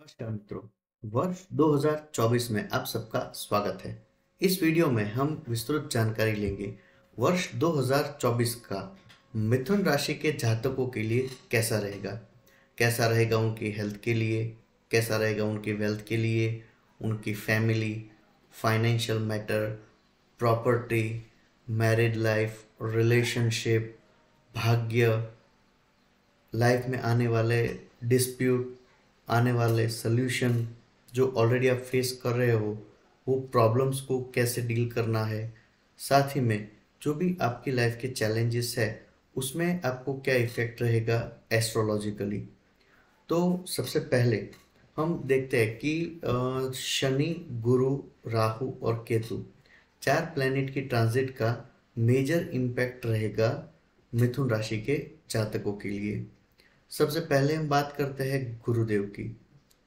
नमस्कार मित्रों। वर्ष 2024 में आप सबका स्वागत है। इस वीडियो में हम विस्तृत जानकारी लेंगे वर्ष 2024 का मिथुन राशि के जातकों के लिए कैसा रहेगा उनकी हेल्थ के लिए, कैसा रहेगा उनकी वेल्थ के लिए, उनकी family, financial matter, property, married life, relationship, भाग्य, लाइफ में आने वाले डिस्प्यूट, आने वाले सल्यूशन जो ऑलरेडी आप फेस कर रहे हो, वो प्रॉब्लम्स को कैसे डील करना है। साथ ही में जो भी आपकी लाइफ के चैलेंजेस है उसमें आपको क्या इफेक्ट रहेगा एस्ट्रोलॉजिकली। तो सबसे पहले हम देखते हैं कि शनि, गुरु, राहु और केतु 4 प्लैनेट की ट्रांजिट का मेजर इम्पैक्ट रहेगा मिथुन राशि के जातकों के लिए। सबसे पहले हम बात करते हैं गुरुदेव की।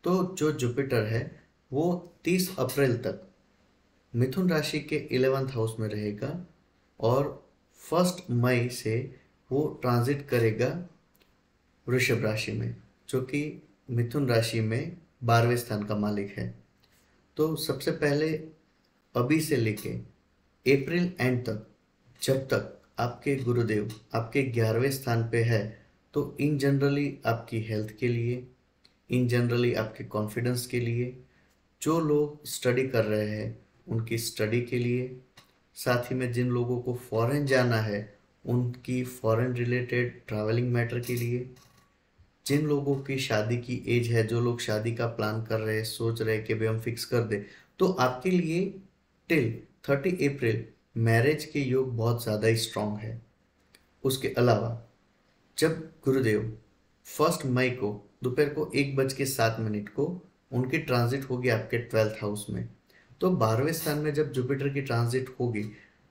तो जो जुपिटर है वो 30 अप्रैल तक मिथुन राशि के 11th हाउस में रहेगा और 1 मई से वो ट्रांजिट करेगा वृषभ राशि में, जो कि मिथुन राशि में 12वें स्थान का मालिक है। तो सबसे पहले अभी से लेके अप्रैल एंड तक, जब तक आपके गुरुदेव आपके 11वें स्थान पे है, तो इन जनरली आपकी हेल्थ के लिए, इन जनरली आपके कॉन्फिडेंस के लिए, जो लोग स्टडी कर रहे हैं उनकी स्टडी के लिए, साथ ही में जिन लोगों को फॉरेन जाना है उनकी फॉरेन रिलेटेड ट्रैवलिंग मैटर के लिए, जिन लोगों की शादी की एज है, जो लोग शादी का प्लान कर रहे हैं, सोच रहे हैं कि भाई हम फिक्स कर दे, तो आपके लिए टिल 30 अप्रैल मैरिज के योग बहुत ज़्यादा ही स्ट्रांग है। उसके अलावा जब गुरुदेव 1 मई को दोपहर को 1:07 को उनकी ट्रांजिट होगी आपके 12th हाउस में, तो 12वें स्थान में जब जुपिटर की ट्रांजिट होगी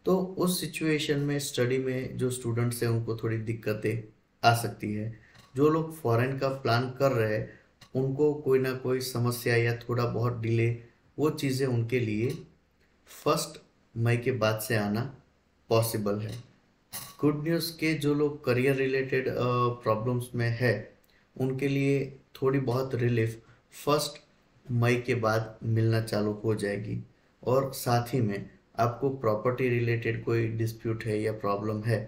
तो उस सिचुएशन में स्टडी में जो स्टूडेंट्स हैं उनको थोड़ी दिक्कतें आ सकती है। जो लोग फॉरेन का प्लान कर रहे हैं उनको कोई ना कोई समस्या या थोड़ा बहुत डिले, वो चीज़ें उनके लिए 1 मई के बाद से आना पॉसिबल है। गुड न्यूज़ के जो लोग करियर रिलेटेड प्रॉब्लम्स में है उनके लिए थोड़ी बहुत रिलीफ 1 मई के बाद मिलना चालू हो जाएगी। और साथ ही में आपको प्रॉपर्टी रिलेटेड कोई डिस्प्यूट है या प्रॉब्लम है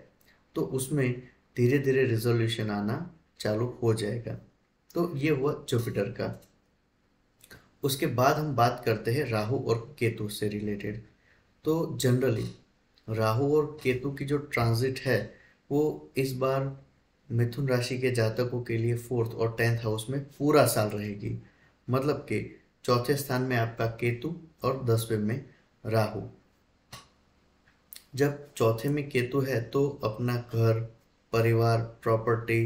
तो उसमें धीरे धीरे रिजोल्यूशन आना चालू हो जाएगा। तो ये हुआ जुपिटर का। उसके बाद हम बात करते हैं राहु और केतु से रिलेटेड। तो जनरली राहु और केतु की जो ट्रांजिट है वो इस बार मिथुन राशि के जातकों के लिए 4th और 10th हाउस में पूरा साल रहेगी। मतलब कि चौथे स्थान में आपका केतु और 10वें में राहु। जब चौथे में केतु है तो अपना घर, परिवार, प्रॉपर्टी,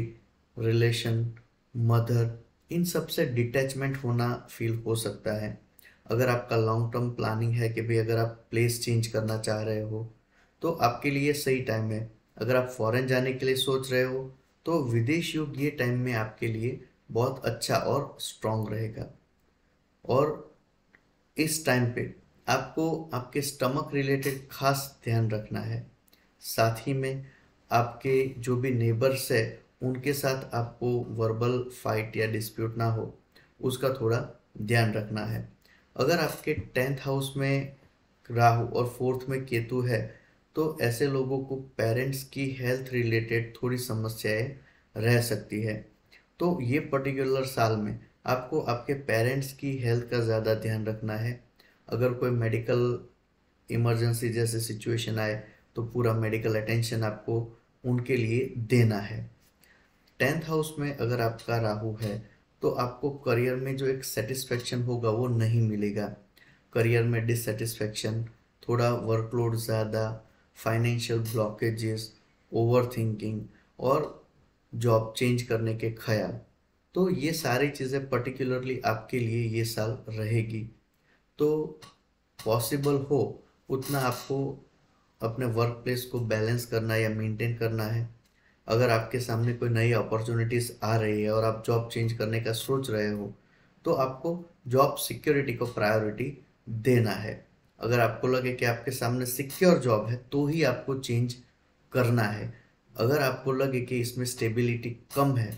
रिलेशन, मदर, इन सब से डिटैचमेंट होना फील हो सकता है। अगर आपका लॉन्ग टर्म प्लानिंग है कि भाई अगर आप प्लेस चेंज करना चाह रहे हो तो आपके लिए सही टाइम है। अगर आप फॉरेन जाने के लिए सोच रहे हो तो विदेश योग ये टाइम में आपके लिए बहुत अच्छा और स्ट्रांग रहेगा। और इस टाइम पे आपको आपके स्टमक रिलेटेड खास ध्यान रखना है। साथ ही में आपके जो भी नेबर्स है उनके साथ आपको वर्बल फाइट या डिस्प्यूट ना हो, उसका थोड़ा ध्यान रखना है। अगर आपके 10th हाउस में राहु और 4th में केतु है तो ऐसे लोगों को पेरेंट्स की हेल्थ रिलेटेड थोड़ी समस्याएं रह सकती है। तो ये पर्टिकुलर साल में आपको आपके पेरेंट्स की हेल्थ का ज़्यादा ध्यान रखना है। अगर कोई मेडिकल इमरजेंसी जैसे सिचुएशन आए तो पूरा मेडिकल अटेंशन आपको उनके लिए देना है। 10th हाउस में अगर आपका राहु है तो आपको करियर में जो एक सेटिस्फेक्शन होगा वो नहीं मिलेगा। करियर में डिससेटिस्फेक्शन, थोड़ा वर्कलोड ज़्यादा, फाइनेंशियल ब्लॉकेजेस, ओवर थिंकिंग और जॉब चेंज करने के ख्याल, तो ये सारी चीज़ें पर्टिकुलरली आपके लिए ये साल रहेगी। तो पॉसिबल हो उतना आपको अपने वर्क प्लेस को बैलेंस करना या मेंटेन करना है। अगर आपके सामने कोई नई अपॉर्चुनिटीज़ आ रही है और आप जॉब चेंज करने का सोच रहे हो तो आपको जॉब सिक्योरिटी को प्रायोरिटी देना है। अगर आपको लगे कि आपके सामने सिक्योर जॉब है तो ही आपको चेंज करना है। अगर आपको लगे कि इसमें स्टेबिलिटी कम है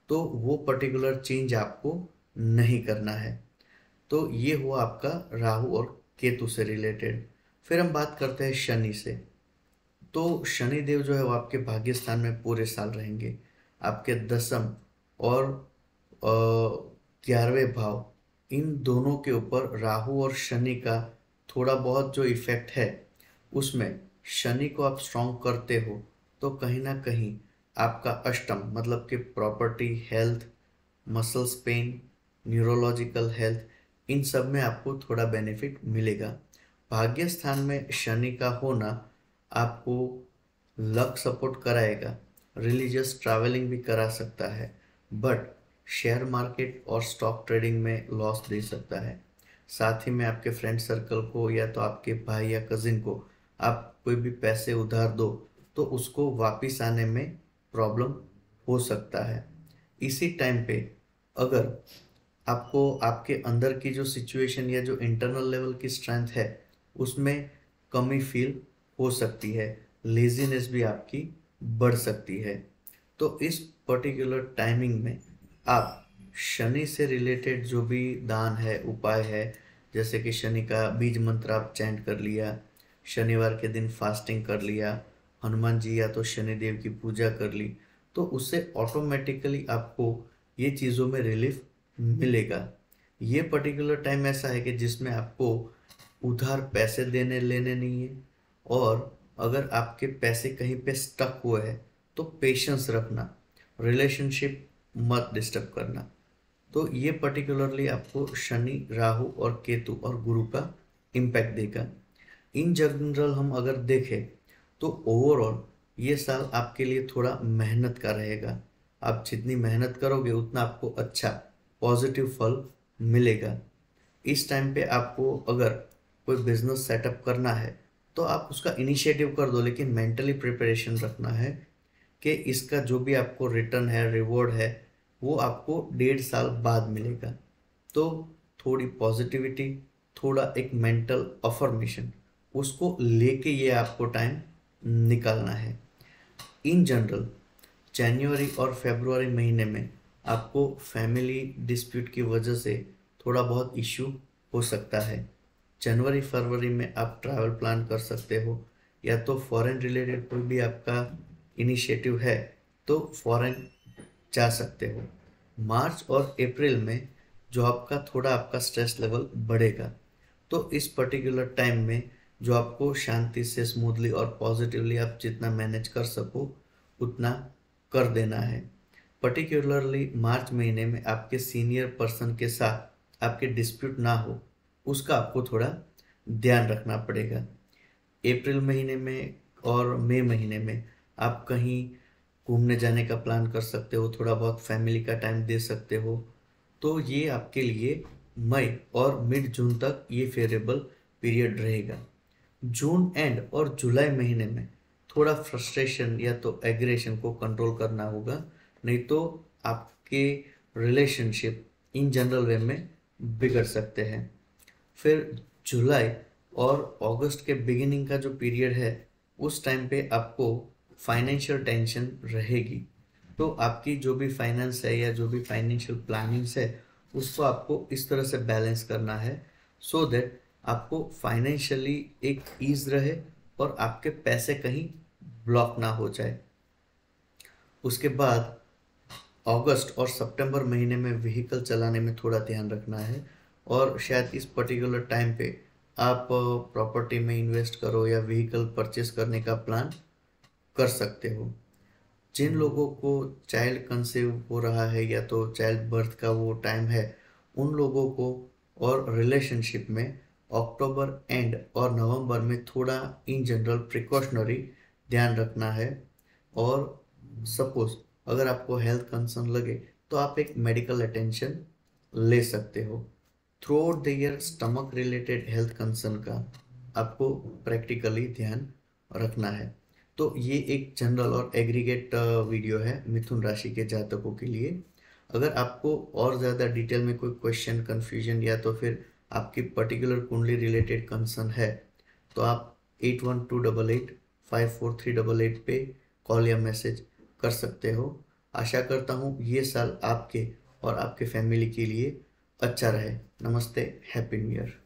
तो वो पर्टिकुलर चेंज आपको नहीं करना है। तो ये हुआ आपका राहु और केतु से रिलेटेड। फिर हम बात करते हैं शनि से। तो शनि देव जो है वो आपके भाग्य स्थान में पूरे साल रहेंगे। आपके दसम और 11वें भाव, इन दोनों के ऊपर राहु और शनि का थोड़ा बहुत जो इफेक्ट है, उसमें शनि को आप स्ट्रॉन्ग करते हो तो कहीं ना कहीं आपका अष्टम मतलब कि property, health, muscles pain, neurological health, इन सब में आपको थोड़ा बेनिफिट मिलेगा। भाग्य स्थान में शनि का होना आपको लक सपोर्ट कराएगा, रिलीजियस ट्रैवलिंग भी करा सकता है, बट शेयर मार्केट और स्टॉक ट्रेडिंग में लॉस दे सकता है। साथ ही में आपके फ्रेंड सर्कल को या तो आपके भाई या कजिन को आप कोई भी पैसे उधार दो तो उसको वापस आने में प्रॉब्लम हो सकता है। इसी टाइम पे अगर आपको आपके अंदर की जो सिचुएशन या जो इंटरनल लेवल की स्ट्रेंथ है उसमें कमी फील हो सकती है, लेजीनेस भी आपकी बढ़ सकती है। तो इस पर्टिकुलर टाइमिंग में आप शनि से रिलेटेड जो भी दान है, उपाय है, जैसे कि शनि का बीज मंत्र आप चैंट कर लिया, शनिवार के दिन फास्टिंग कर लिया, हनुमान जी या तो शनिदेव की पूजा कर ली, तो उससे ऑटोमेटिकली आपको ये चीज़ों में रिलीफ मिलेगा। ये पर्टिकुलर टाइम ऐसा है कि जिसमें आपको उधार पैसे देने लेने नहीं है, और अगर आपके पैसे कहीं पे स्टक हुए हैं तो पेशेंस रखना, रिलेशनशिप मत डिस्टर्ब करना। तो ये पर्टिकुलरली आपको शनि, राहु और केतु और गुरु का इम्पैक्ट देगा। इन जनरल हम अगर देखें तो ओवरऑल ये साल आपके लिए थोड़ा मेहनत का रहेगा। आप जितनी मेहनत करोगे उतना आपको अच्छा पॉजिटिव फल मिलेगा। इस टाइम पे आपको अगर कोई बिजनेस सेटअप करना है तो आप उसका इनिशिएटिव कर दो, लेकिन मेंटली प्रिपरेशन रखना है कि इसका जो भी आपको रिटर्न है, रिवॉर्ड है, वो आपको 1.5 साल बाद मिलेगा। तो थोड़ी पॉजिटिविटी, थोड़ा एक मेंटल अफर्मेशन, उसको लेके ये आपको टाइम निकालना है। इन जनरल जनवरी और फरवरी महीने में आपको फैमिली डिस्प्यूट की वजह से थोड़ा बहुत इश्यू हो सकता है। जनवरी फरवरी में आप ट्रैवल प्लान कर सकते हो, या तो फॉरेन रिलेटेड कोई भी आपका इनिशिएटिव है तो फॉरेन जा सकते हो। मार्च और अप्रैल में जॉब का थोड़ा आपका स्ट्रेस लेवल बढ़ेगा, तो इस पर्टिकुलर टाइम में जो आपको शांति से, स्मूथली और पॉजिटिवली आप जितना मैनेज कर सको उतना कर देना है। पर्टिकुलरली मार्च महीने में आपके सीनियर पर्सन के साथ आपके डिस्प्यूट ना हो, उसका आपको थोड़ा ध्यान रखना पड़ेगा। अप्रैल महीने में और मई महीने में आप कहीं घूमने जाने का प्लान कर सकते हो, थोड़ा बहुत फैमिली का टाइम दे सकते हो। तो ये आपके लिए मई और मिड जून तक ये फेवरेबल पीरियड रहेगा। जून एंड और जुलाई महीने में थोड़ा फ्रस्ट्रेशन या तो एग्रेशन को कंट्रोल करना होगा, नहीं तो आपके रिलेशनशिप इन जनरल वे में बिगड़ सकते हैं। फिर जुलाई और अगस्त के बिगिनिंग का जो पीरियड है उस टाइम पे आपको फाइनेंशियल टेंशन रहेगी, तो आपकी जो भी फाइनेंस है या जो भी फाइनेंशियल प्लानिंग्स है उसको आपको इस तरह से बैलेंस करना है सो दैट आपको फाइनेंशियली एक ईज रहे और आपके पैसे कहीं ब्लॉक ना हो जाए। उसके बाद अगस्त और सितंबर महीने में व्हीकल चलाने में थोड़ा ध्यान रखना है, और शायद इस पर्टिकुलर टाइम पे आप प्रॉपर्टी में इन्वेस्ट करो या व्हीकल परचेस करने का प्लान कर सकते हो। जिन लोगों को चाइल्ड कंसीव हो रहा है या तो चाइल्ड बर्थ का वो टाइम है, उन लोगों को और रिलेशनशिप में अक्टूबर एंड और नवंबर में थोड़ा इन जनरल प्रिकॉशनरी ध्यान रखना है। और सपोज अगर आपको हेल्थ कंसर्न लगे तो आप एक मेडिकल अटेंशन ले सकते हो। Through out the year stomach related health concern का आपको प्रैक्टिकली ध्यान रखना है। तो ये एक जनरल और एग्रीगेट वीडियो है मिथुन राशि के जातकों के लिए। अगर आपको और ज़्यादा डिटेल में कोई क्वेश्चन, कन्फ्यूजन या तो फिर आपकी पर्टिकुलर कुंडली रिलेटेड कंसर्न है तो आप 8128854388 पे कॉल या मैसेज कर सकते हो। आशा करता हूँ ये साल आपके और आपके फैमिली के लिए अच्छा रहे। नमस्ते, हैप्पी न्यू ईयर।